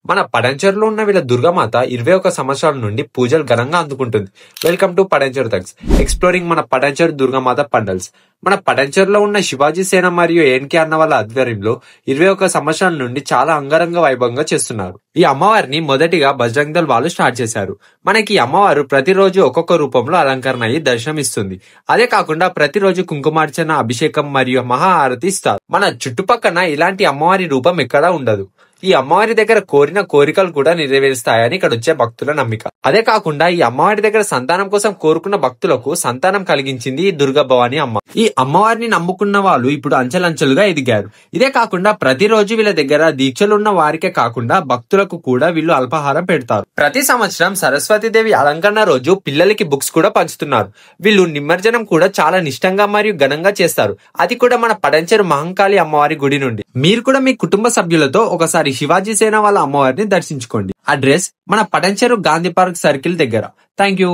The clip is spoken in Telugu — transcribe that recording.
మన పడంచెరులో ఉన్న వీళ్ళ దుర్గామాత 21 సంవత్సరాల నుండి పూజలు ఘనంగా అందుకుంటుంది. Welcome to Patancheru thugs exploring మన పడంచెరు దుర్గామాత పండల్స్. మన పడంచెరులో ఉన్న శివాజీ సేన మరియు ఏన్కే అన్న వాళ్ళ ఆధ్వర్యంలో 21 సంవత్సరాల నుండి చాలా అంగరంగ వైభవంగా చేస్తున్నారు. ఈ అమ్మవారిని మొదటిగా బజరంగ్ దళ్ వాళ్ళు స్టార్ట్ చేశారు. మనకి ఈ అమ్మవారు ప్రతిరోజు ఒక్కొక్క రూపంలో అలంకరణ అయ్యి దర్శనమిస్తుంది. అదే కాకుండా ప్రతిరోజు కుంకుమార్చన, అభిషేకం మరియు మహా హారతి ఇస్తారు. మన చుట్టుపక్కన ఇలాంటి అమ్మవారి రూపం ఎక్కడా ఉండదు. ఈ అమ్మవారి దగ్గర కోరిన కోరికలు కూడా నెరవేరుస్తాయని ఇక్కడ వచ్చే భక్తుల నమ్మిక. అదే కాకుండా ఈ అమ్మవారి దగ్గర సంతానం కోసం కోరుకున్న భక్తులకు సంతానం కలిగించింది ఈ దుర్గా భవాని అమ్మ. ఈ అమ్మవారిని నమ్ముకున్న వాళ్ళు ఇప్పుడు అంచెలంచెలుగా ఎదిగారు. ఇదే కాకుండా ప్రతిరోజు వీళ్ళ దగ్గర దీక్షలున్న వారికే కాకుండా భక్తులకు కూడా వీళ్ళు అల్పాహారం పెడతారు. ప్రతి సంవత్సరం సరస్వతీదేవి అలంకరణ రోజు పిల్లలకి బుక్స్ కూడా పంచుతున్నారు. వీళ్ళు నిమజ్జనం కూడా చాలా నిష్టంగా మరియు ఘనంగా చేస్తారు. అది కూడా మన పడంచెరు మహంకాళి అమ్మవారి గుడి నుండి. మీరు కూడా మీ కుటుంబ సభ్యులతో ఒకసారి శివాజీ సేన వాళ్ళ అమ్మవారిని దర్శించుకోండి. అడ్రస్ మన పడంచెరు గాంధీ పార్క్ సర్కిల్ దగ్గర. Thank you.